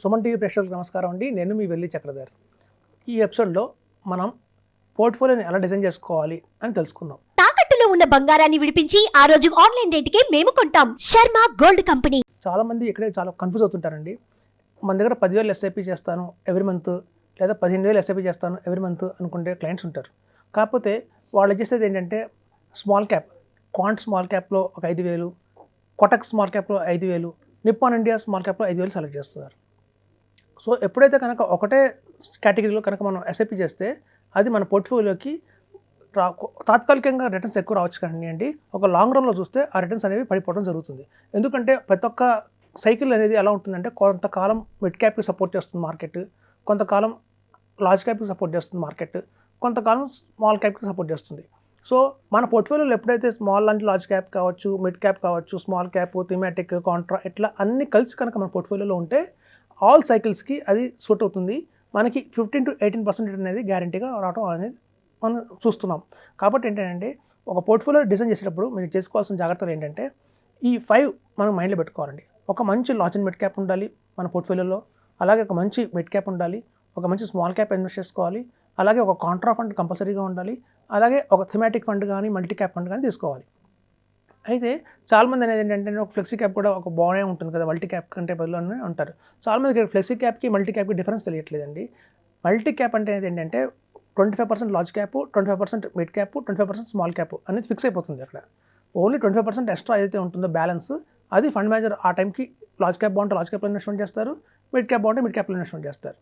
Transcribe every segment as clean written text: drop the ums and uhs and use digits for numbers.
Suman TV ప్రేక్షకులకు నమస్కారం అండి. నేను మీ వెల్లి చక్రధర్. ఈ ఎపిసోడ్లో మనం పోర్ట్ఫోలియోని ఎలా డిజైన్ చేసుకోవాలి అని తెలుసుకుందాం. తాకట్టులో ఉన్న బంగారాన్ని విడిపించి ఆ రోజు ఆన్లైన్ రేటుకే మేము కొంటాం. Sharma gold company. చాలామంది ఇక్కడే చాలా కన్ఫ్యూజ్ అవుతుంటారండి. మన దగ్గర 10,000 ఎస్ఐపి చేస్తాను ఎవ్రీ మంత్, లేదా 15,000 ఎస్ఐపి చేస్తాను ఎవ్రీ మంత్ అనుకుంటే క్లయింట్స్ ఉంటారు. కాకపోతే వాళ్ళు చేసేది ఏంటంటే స్మాల్ క్యాప్, క్వాంట్ స్మాల్ క్యాప్లో ఒక 5,000, కొటక్ స్మాల్ క్యాప్లో 5,000, నిప్పాన్ ఇండియా స్మాల్ క్యాప్లో 5,000 సెలెక్ట్ చేస్తున్నారు. సో ఎప్పుడైతే కనుక ఒకటే కేటగిరీలో కనుక మనం ఎస్ఐపి చేస్తే అది మన పోర్ట్ఫోలియోకి తాత్కాలికంగా రిటర్న్స్ ఎక్కువ రావచ్చు కానీ అండి, ఒక లాంగ్ రన్లో చూస్తే ఆ రిటర్న్స్ అనేవి పడిపోవడం జరుగుతుంది. ఎందుకంటే ప్రతి ఒక్క సైకిల్ అనేది ఎలా ఉంటుందంటే కొంతకాలం మిడ్ క్యాప్కి సపోర్ట్ చేస్తుంది మార్కెట్, కొంతకాలం లార్జ్ క్యాప్కి సపోర్ట్ చేస్తుంది మార్కెట్, కొంతకాలం స్మాల్ క్యాప్కి సపోర్ట్ చేస్తుంది. సో మన పోర్ట్ఫోలియోలో ఎప్పుడైతే స్మాల్ లాంటి లార్జ్ క్యాప్ కావచ్చు, మిడ్ క్యాప్ కావచ్చు, స్మాల్ క్యాప్, థీమాటిక్, కాంట్రా ఇట్లా అన్ని కలిసి కనుక మన పోర్ట్ఫోలియోలో ఉంటే ఆల్ సైకిల్స్కి అది సూట్ అవుతుంది. మనకి 15 to 18% అనేది గ్యారంటీగా రావడం అనేది మనం చూస్తున్నాం. కాబట్టి ఏంటంటే ఒక పోర్ట్ఫోలియో డిజైన్ చేసేటప్పుడు మీరు చేసుకోవాల్సిన జాగ్రత్తలు ఏంటంటే ఈ 5 మనం మైండ్లో పెట్టుకోవాలండి. ఒక మంచి లార్జ్ అండ్ మిడ్ క్యాప్ ఉండాలి మన పోర్ట్ఫోలియోలో, అలాగే ఒక మంచి మిడ్ క్యాప్ ఉండాలి, ఒక మంచి స్మాల్ క్యాప్ ఇన్వెస్ట్ చేసుకోవాలి, అలాగే ఒక కాంట్రా ఫండ్ కంపల్సరీగా ఉండాలి, అలాగే ఒక థీమాటిక్ ఫండ్ కానీ మల్టీ క్యాప్ ఫండ్ కానీ తీసుకోవాలి. అయితే చాలామంది అనేది ఏంటంటే ఒక ఫ్లెక్సీ క్యాప్ కూడా ఒక బాగానే ఉంటుంది కదా, మల్టీ క్యాప్ కంటే బదులు అని అంటారు. చాలామంది ఫ్లెక్సీ క్యాప్కి మల్టీ క్యాప్కి డిఫరెన్స్ తెలియట్లేదండి. మల్టీ క్యాప్ అంటే ఏంటంటే 25% large cap, 25% mid cap, 25% small cap అనేది ఫిక్స్ అయిపోతుంది. అక్కడ ఓన్లీ 25% ఎక్స్ట్రా ఏదైతే ఉంటుందో బ్యాలెన్స్ అది ఫండ్ మేనేజర్ ఆ టైంకి లార్జ్ క్యాప్ బాగుంటే లార్జ్ క్యాప్లో ఇన్వెస్ట్మెంట్ చేస్తారు, మిడ్ క్యాప్ బాగుంటే మిడ్ క్యాప్లో ఇన్వెస్ట్మెంట్ చేస్తారు.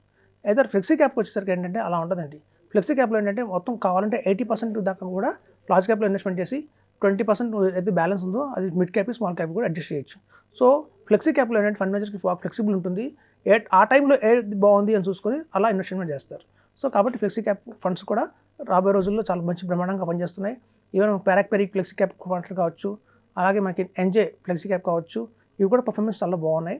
అయితే ఫ్లెక్సీ క్యాప్కి వచ్చేసరికి ఏంటంటే అలా ఉండదండి. ఫ్లెక్సీ క్యాప్లో ఏంటంటే మొత్తం కావాలంటే 80% దాకా కూడా లార్జ్ క్యాప్లో ఇన్వెస్ట్మెంట్ చేసి 20% ఏదైతే బ్యాలెన్స్ ఉందో అది మిడ్ క్యాప్, స్మాల్ క్యాప్ కూడా అడ్జస్ట్ చేయొచ్చు. సో ఫ్లెక్సీ క్యాప్లో ఏంటంటే ఫండ్ మేనేజర్కి ఫ్లెక్సిబుల్ ఉంటుంది. ఆ టైంలో ఏది బాగుంది అని చూసుకొని అలా ఇన్వెస్ట్మెంట్ చేస్తారు. సో కాబట్టి ఫ్లెక్సీ క్యాప్ ఫండ్స్ కూడా రాబోయే రోజుల్లో చాలా మంచి బ్రహ్మాండంగా పనిచేస్తున్నాయి. ఈవెన్ పెరిక్ ఫ్లెక్సీ క్యాప్ ఫండ్స్ కావచ్చు, అలాగే మనకి ఎన్జే ఫ్లెక్సీ క్యాప్ కావచ్చు, ఇవి కూడా పర్ఫార్మెన్స్ చాలా బాగున్నాయి.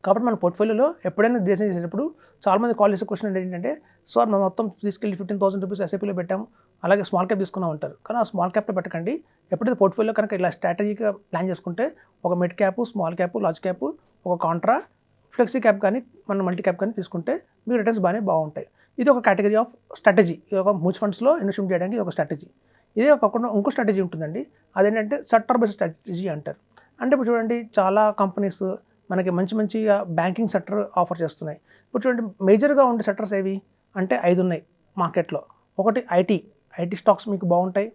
కాబట్టి మన పోర్ట్ఫోలియోలో ఎప్పుడైనా డిజైన్ చేసేటప్పుడు చాలామంది కాల్ చేసే క్వశ్చన్ ఏంటంటే సార్ మేము మొత్తం తీసుకెళ్ళి 15,000 రూపీస్ ఎస్ఐపీలో పెట్టాము, అలాగే స్మాల్ క్యాప్ తీసుకున్నాం అంటారు. కానీ ఆ స్మాల్ క్యాప్లో పెట్టకండి. ఎప్పుడైతే పోర్ట్ఫోలియో కనుక ఇలా స్ట్రాటజీగా ప్లాన్ చేసుకుంటే ఒక mid cap, small cap, large cap, ఒక కాంట్రా, ఫ్లెక్సీ క్యాప్ కానీ మన మల్టీ క్యాప్ కానీ తీసుకుంటే మీకు రిటర్న్స్ బాగుంటాయి. ఇది ఒక కేటగిరీ ఆఫ్ స్ట్రాటజీ. ఇది ఒక మ్యూచువల్ ఫండ్స్లో ఇన్వెస్ట్మెంట్ చేయడానికి ఇది ఒక స్ట్రాటజీ. ఇదే కాకుండా ఇంకో స్ట్రాటజీ ఉంటుందండి, అదేంటంటే సెక్టర్ బేస్డ్ స్ట్రాటజీ అంటారు. అంటే ఇప్పుడు చూడండి చాలా కంపెనీస్ మనకి మంచిగా బ్యాంకింగ్ సెక్టర్ ఆఫర్ చేస్తున్నాయి. ఇప్పుడు చూడండి మేజర్గా ఉండే సెక్టర్స్ ఏవి అంటే 5 ఉన్నాయి మార్కెట్లో. ఒకటి ఐటీ స్టాక్స్ మీకు బాగుంటాయి,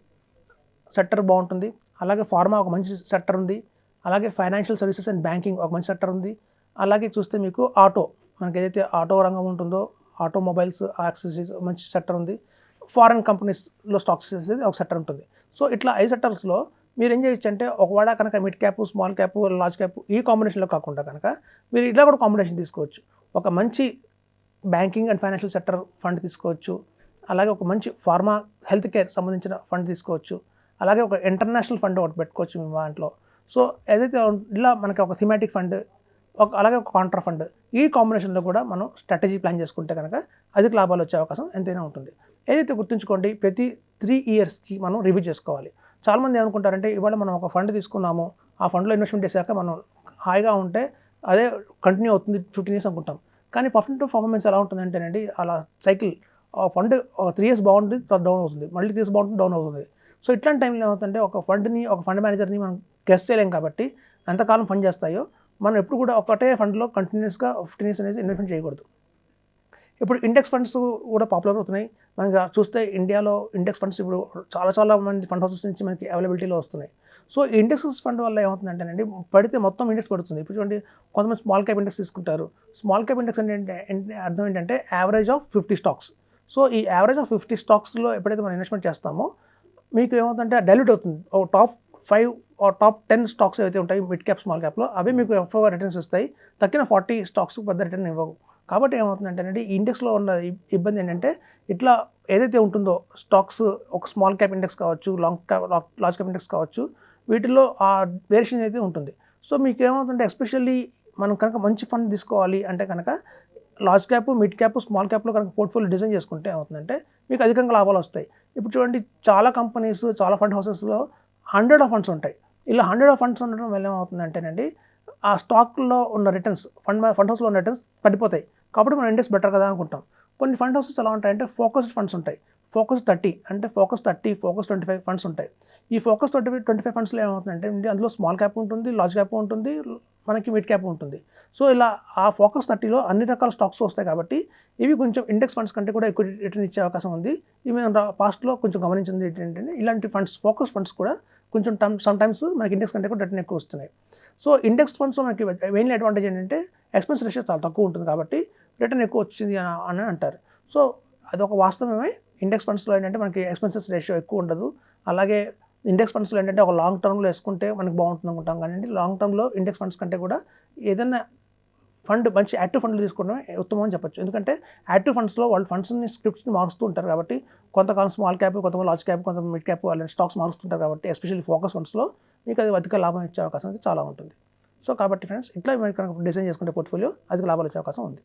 సెక్టర్ బాగుంటుంది. అలాగే ఫార్మా ఒక మంచి సెక్టర్ ఉంది, అలాగే ఫైనాన్షియల్ సర్వీసెస్ అండ్ బ్యాంకింగ్ ఒక మంచి సెక్టర్ ఉంది. అలాగే చూస్తే మీకు ఆటో, మనకి ఏదైతే ఆటో రంగం ఉంటుందో ఆటోమొబైల్స్, యాక్సెసరీస్ మంచి సెక్టర్ ఉంది. ఫారెన్ కంపెనీస్లో స్టాక్స్ చేసేది ఒక సెక్టర్ ఉంటుంది. సో ఇట్లా 5 సెక్టర్స్లో మీరు ఏం చేయొచ్చు అంటే ఒకవేళ కనుక mid cap, small cap, large cap ఈ కాంబినేషన్లో కాకుండా కనుక మీరు ఇట్లా కూడా కాంబినేషన్ తీసుకోవచ్చు. ఒక మంచి banking and financial sector fund తీసుకోవచ్చు, అలాగే ఒక మంచి ఫార్మా హెల్త్ కేర్ సంబంధించిన ఫండ్ తీసుకోవచ్చు, అలాగే ఒక ఇంటర్నేషనల్ ఫండ్ ఒకటి పెట్టుకోవచ్చు మీ దాంట్లో. సో ఏదైతే ఇలా మనకి ఒక థీమాటిక్ ఫండ్, అలాగే ఒక కాంట్రా ఫండ్, ఈ కాంబినేషన్లో కూడా మనం స్ట్రాటజీ ప్లాన్ చేసుకుంటే కనుక అధిక లాభాలు వచ్చే అవకాశం ఎంతైనా ఉంటుంది. ఏదైతే గుర్తుంచుకోండి, ప్రతి 3 ఇయర్స్కి మనం రివ్యూ చేసుకోవాలి. చాలామంది ఏమనుకుంటారంటే ఇవాళ మనం ఒక ఫండ్ తీసుకున్నాము, ఆ ఫండ్లో ఇన్వెస్ట్మెంట్ చేశాక మనం హాయిగా ఉంటే అదే కంటిన్యూ అవుతుంది 15 ఇయర్స్ అనుకుంటాం. కానీ పర్ఫార్మెన్స్ ఎలా ఉంటుందంటేనండి అలా సైకిల్ ఫండ్ 3 ఇయర్స్ బాగుంటుంది, తర్వాత డౌన్ అవుతుంది, మళ్ళీ 3 ఇయర్స్ బాగుంటుంది, డౌన్ అవుతుంది. సో ఇట్లాంటి టైంలో ఏమవుతుందంటే ఒక ఫండ్ మేనేజర్ని మనం గెస్ట్ చేయలేం. కాబట్టి ఎంతకాలం ఫండ్ చేస్తాయో మనం ఎప్పుడు కూడా ఒకటే ఫండ్లో కంటిన్యూస్గా 15 ఇయర్స్ అనేది ఇన్వెస్ట్మెంట్ చేయకూడదు. ఇప్పుడు ఇండెక్స్ ఫండ్స్ కూడా పాపులర్ అవుతున్నాయి. మనకి చూస్తే ఇండియాలో ఇండెక్స్ ఫండ్స్ ఇప్పుడు చాలా మంది ఫండ్ హౌసెస్ నుంచి మనకి అవైలబిలిటీలో వస్తున్నాయి. సో ఈ ఇండెక్స్ ఫండ్ వల్ల ఏమవుతుందంటేనండి పడితే మొత్తం ఇండెక్స్ పడుతుంది. ఇప్పుడు చూడండి కొంతమంది స్మాల్ క్యాప్ ఇండెక్స్ తీసుకుంటారు. స్మాల్ క్యాప్ ఇండెక్స్ అంటే అర్థం ఏంటంటే యావరేజ్ ఆఫ్ 50 స్టాక్స్. సో ఈ యావరేజ్ ఆఫ్ 50 స్టాక్స్లో ఎప్పుడైతే మనం ఇన్వెస్ట్మెంట్ చేస్తామో మీకు ఏమవుతుందంటే డైల్యూట్ అవుతుంది. ఒక టాప్ 5 టాప్ 10 స్టాక్స్ ఏవైతే ఉంటాయి మిడ్ క్యాప్, స్మాల్ క్యాప్లో అవి మీకు ఎక్కువ రిటర్న్స్ ఇస్తాయి. తక్కిన 40 స్టాక్స్ పెద్ద రిటర్న్ ఇవ్వవు. కాబట్టి ఏమవుతుందంటే ఈ ఇండెక్స్లో ఉన్న ఇబ్బంది ఏంటంటే ఇట్లా ఏదైతే ఉంటుందో స్టాక్స్ ఒక స్మాల్ క్యాప్ ఇండెక్స్ కావచ్చు, లార్జ్ క్యాప్ ఇండెక్స్ కావచ్చు, వీటిల్లో ఆ వేరియేషన్ అయితే ఉంటుంది. సో మీకు ఏమవుతుందంటే ఎస్పెషల్లీ మనం కనుక మంచి ఫండ్ తీసుకోవాలి అంటే కనుక large cap, mid cap, small క్యాప్లో కనుక పోర్ట్ఫోలియో డిజైన్ చేసుకుంటే ఏమవుతుందంటే మీకు అధికంగా లాభాలు వస్తాయి. ఇప్పుడు చూడండి చాలా కంపెనీస్, చాలా ఫండ్ హౌసెస్లో 100 ఫండ్స్ ఉంటాయి. ఇలా 100 ఫండ్స్ ఉండడం వల్ల ఏమవుతుందంటేనండి ఆ స్టాక్లో ఉన్న రిటర్న్స్ ఫండ్ హౌస్లో ఉన్న రిటర్న్స్ పడిపోతాయి, కాబట్టి మన ఇండెక్స్ బెటర్ కదా అనుకుంటాం. కొన్ని ఫండ్ హౌసెస్ ఎలా ఉంటాయంటే ఫోకస్డ్ ఫండ్స్ ఉంటాయి. ఫోకస్ 30 అంటే ఫోకస్ 30, ఫోకస్ 25 ఫండ్స్ ఉంటాయి. ఈ ఫోకస్ 25 ఫండ్స్లో ఏమవుతుందంటే అందులో స్మాల్ క్యాప్ ఉంటుంది, లార్జ్ క్యాప్ ఉంటుంది, మనకి మిడ్ క్యాప్ ఉంటుంది. సో ఇలా ఆ ఫోకస్ 30లో అన్ని రకాల స్టాక్స్ వస్తాయి కాబట్టి ఇవి కొంచెం ఇండెక్స్ ఫండ్స్ కంటే కూడా ఎక్కువ రిటర్న్ ఇచ్చే అవకాశం ఉంది. ఇవి మేము పాస్ట్లో కొంచెం గమనించింది ఏంటంటే ఇలాంటి ఫండ్స్ ఫోకస్ ఫండ్స్ కూడా కొంచెం సమ్టైమ్స్ మనకి ఇండెక్స్ కంటే కూడా రిటర్న్ ఎక్కువ వస్తున్నాయి. సో ఇండెక్స్ ఫండ్స్లో మనకి మెయిన్లీ అడ్వాంటేజ్ ఏంటంటే ఎక్స్పెన్స్ రేషియో చాలా తక్కువ ఉంటుంది కాబట్టి రిటర్న్ ఎక్కువ వచ్చింది అని అంటారు. సో అదొక వాస్తవమే. ఇండెక్స్ ఫండ్స్లో ఏంటంటే మనకి ఎక్స్పెన్సెస్ రేషియో ఎక్కువ ఉండదు. అలాగే ఇండెక్స్ ఫండ్స్లో ఏంటంటే ఒక లాంగ్ టర్మ్లో వేసుకుంటే మనకి బాగుంటుంది అనుకుంటాం, కానీ లాంగ్ టర్మ్లో ఇండెక్స్ ఫండ్స్ కంటే కూడా ఏదైనా ఫండ్ మంచి యాక్టివ్ ఫండ్లు తీసుకోవడమే ఉత్తమం అని చెప్పొచ్చు. ఎందుకంటే యాక్టివ్ ఫండ్స్లో వాళ్ళు ఫండ్స్ని స్క్రిప్ట్స్ని మారుస్తూ ఉంటారు కాబట్టి కొంతకాలం స్మాల్ క్యాప్, కొంతమంది లార్జ్ క్యాప్, కొంత మిడ్ క్యాప్ అలాంటి స్టాక్స్ మారుస్తుంటారు కాబట్టి ఎస్పెషల్లీ ఫోకస్ ఫండ్స్లో మీకు అది అధిక లాభం ఇచ్చే అవకాశం అయితే చాలా ఉంటుంది. సో కాబట్టి ఫ్రెండ్స్ ఇట్లా మీరు కనుక డిజైన్ చేసుకుంటే పోర్ట్ఫోలియో అధిక లాభాలు వచ్చే అవకాశం ఉంది.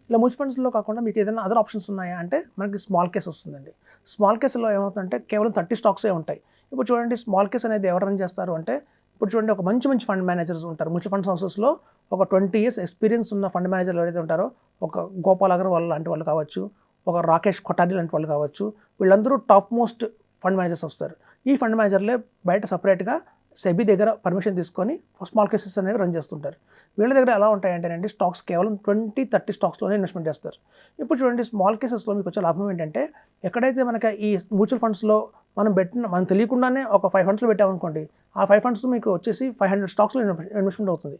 ఇలా మ్యూచువల్ ఫండ్స్లో కాకుండా మీకు ఏదైనా అదర్ ఆప్షన్స్ ఉన్నాయా అంటే మనకి స్మాల్ కేస్ వస్తుందండి. స్మాల్ కేసులో ఏమవుతుందంటే కేవలం 30 స్టాక్సే ఉంటాయి. ఇప్పుడు చూడండి స్మాల్ కేస్ అనేది ఎవరు రన్ చేస్తారు అంటే ఇప్పుడు చూడండి ఒక మంచి ఫండ్ మేనేజర్స్ ఉంటారు. మ్యూచువల్ ఫండ్స్ హౌసెస్లో ఒక 20 years ఎక్స్పీరియన్స్ ఉన్న ఫండ్ మేనేజర్లు ఎవరైతే ఉంటారో ఒక గోపాల్ అగర్వాల్ లాంటి వాళ్ళు కావచ్చు, ఒక రాకేష్ కొఠారి లాంటి వాళ్ళు కావచ్చు, వీళ్ళందరూ టాప్ మోస్ట్ ఫండ్ మేనేజర్స్ వస్తారు. ఈ ఫండ్ మేనేజర్లే బయట సపరేట్గా సెబీ దగ్గర పర్మిషన్ తీసుకొని స్మాల్ కేసెస్ అనేవి రన్ చేస్తుంటారు. వీళ్ళ దగ్గర ఎలా ఉంటాయంటేనండి స్టాక్స్ కేవలం 20-30 స్టాక్స్లోనే ఇన్వెస్ట్మెంట్ చేస్తారు. ఇప్పుడు చూడండి స్మాల్ కేసెస్లో మీకు వచ్చే లాభం ఏంటంటే ఎక్కడైతే మనకి ఈ మ్యూచువల్ ఫండ్స్లో మనం తెలియకుండానే ఒక 5 ఫండ్స్లో పెట్టామనుకోండి, ఆ 5 ఫండ్స్ మీకు వచ్చేసి 500 స్టాక్స్లో ఇన్వెస్ట్మెంట్ అవుతుంది.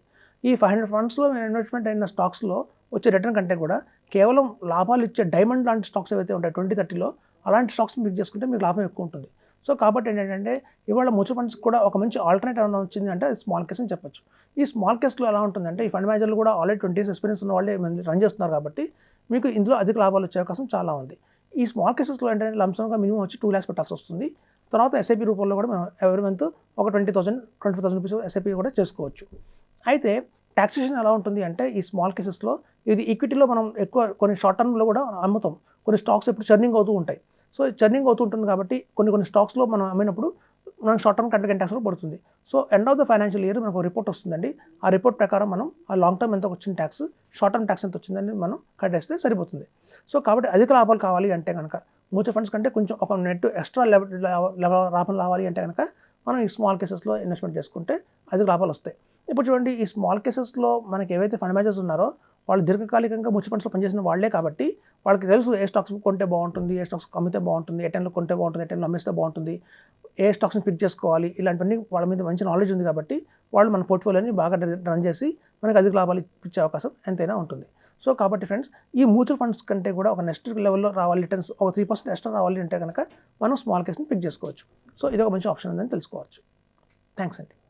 ఈ 500 ఫండ్స్లో ఇన్వెస్ట్మెంట్ అయిన స్టాక్స్లో వచ్చే రిటర్న్ కంటే కూడా కేవలం లాభాలు ఇచ్చే డైమండ్ లాంటి స్టాక్స్ ఏవైతే ఉంటాయి 20-30లో అలాంటి స్టాక్స్ మీకు చేసుకుంటే మీకు లాభం ఎక్కువ ఉంటుంది. సో కాబట్టి ఏంటంటే ఇవాళ మ్యూచువల్ ఫండ్స్ కూడా ఒక మంచి ఆల్టర్నేటివ్ ఏమైనా వచ్చింది అంటే అది స్మాల్ కేస్ అని చెప్పొచ్చు. ఈ స్మాల్ కేస్లో ఎలా ఉంటుందంటే ఈ ఫండ్ మేనేజర్లు కూడా ఆల్రెడీ 20 years ఎక్స్పీరియన్స్ ఉన్న వాళ్ళే రన్ చేస్తున్నారు కాబట్టి మీకు ఇందులో అధిక లాభాలు వచ్చే అవకాశం చాలా ఉంది. ఈ స్మాల్ కేసెస్లో ఏంటంటే లంసంగా మినిమం వచ్చి 2 lakhs పెట్టాల్సి వస్తుంది. తర్వాత ఎస్ఐపి రూపంలో కూడా మనం ఎవరి మంత్ ఒక 20,000-25,000 రూపీస్ ఎస్ఐపి కూడా చేసుకోవచ్చు. అయితే ట్యాక్సేషన్ ఎలా ఉంటుంది అంటే ఈ స్మాల్ కేసెస్లో ఇది ఈక్విటీలో మనం ఎక్కువ కొన్ని షార్ట్ టర్మ్లో కూడా అమ్ముతాం. కొన్ని స్టాక్స్ ఎప్పుడు చర్నింగ్ అవుతూ ఉంటాయి. సో చర్నింగ్ అవుతూ ఉంటుంది కాబట్టి కొన్ని స్టాక్స్లో మనం అమ్మినప్పుడు మనం షార్ట్ టర్మ్ కంటే ట్యాక్స్ కూడా పడుతుంది. So end of the financial year మనకు రిపోర్ట్ వస్తుందండి. ఆ రిపోర్ట్ ప్రకారం మనం ఆ లాంగ్ టర్మ్ ఎంత వచ్చిన ట్యాక్స్, షార్ట్ టర్మ్ ట్యాక్స్ ఎంత వచ్చిందని మనం కట్టేస్తే సరిపోతుంది. సో కాబట్టి అధిక లాభాలు కావాలి అంటే కనుక మ్యూచువల్ ఫండ్స్ కంటే కొంచెం ఒక నెట్ ఎక్స్ట్రా లాభం రావాలి అంటే కనుక మనం ఈ స్మాల్ కేసెస్లో ఇన్వెస్ట్మెంట్ చేసుకుంటే అధిక లాభాలు వస్తాయి. ఇప్పుడు చూడండి ఈ స్మాల్ కేసెస్లో మనకి ఏవైతే ఫండ్ మేనేజర్స్ ఉన్నారో వాళ్ళు దీర్ఘకాలికంగా మ్యూచువల్ ఫండ్స్లో పనిచేసిన వాళ్ళే కాబట్టి వాళ్ళకి తెలుసు ఏ స్టాక్స్ కొంటే బాగుంటుంది, ఏ స్టాక్స్ అమ్మితే బాగుంటుంది, ఏ టైంలో కొంటే బాగుంటుంది, ఏ టైంలో అమ్మిస్తే బాగుంటుంది, ఏ స్టాక్స్ని పిక్ చేసుకోవాలి, ఇలాంటివన్నీ వాళ్ళ మీద మంచి నాలెడ్జ్ ఉంది కాబట్టి వాళ్ళు మన పోర్ట్ఫోలియోని బాగా రన్ చేసి మనకి అధిక లాభాలు ఇచ్చే అవకాశం ఎంతైనా ఉంటుంది. సో కాబట్టి ఫ్రెండ్స్ ఈ మ్యూచువల్ ఫండ్స్ కంటే కూడా ఒక నెక్స్ట్ లెవెల్లో రావాలి రిటర్న్స్ ఒక 3% ఎక్స్ట్రా రావాలి అంటే కనుక మనం స్మాల్ కేస్ని పిక్ చేసుకోవచ్చు. సో ఇది ఒక మంచి ఆప్షన్ ఉందని తెలుసుకోవచ్చు. థ్యాంక్స్ అండి.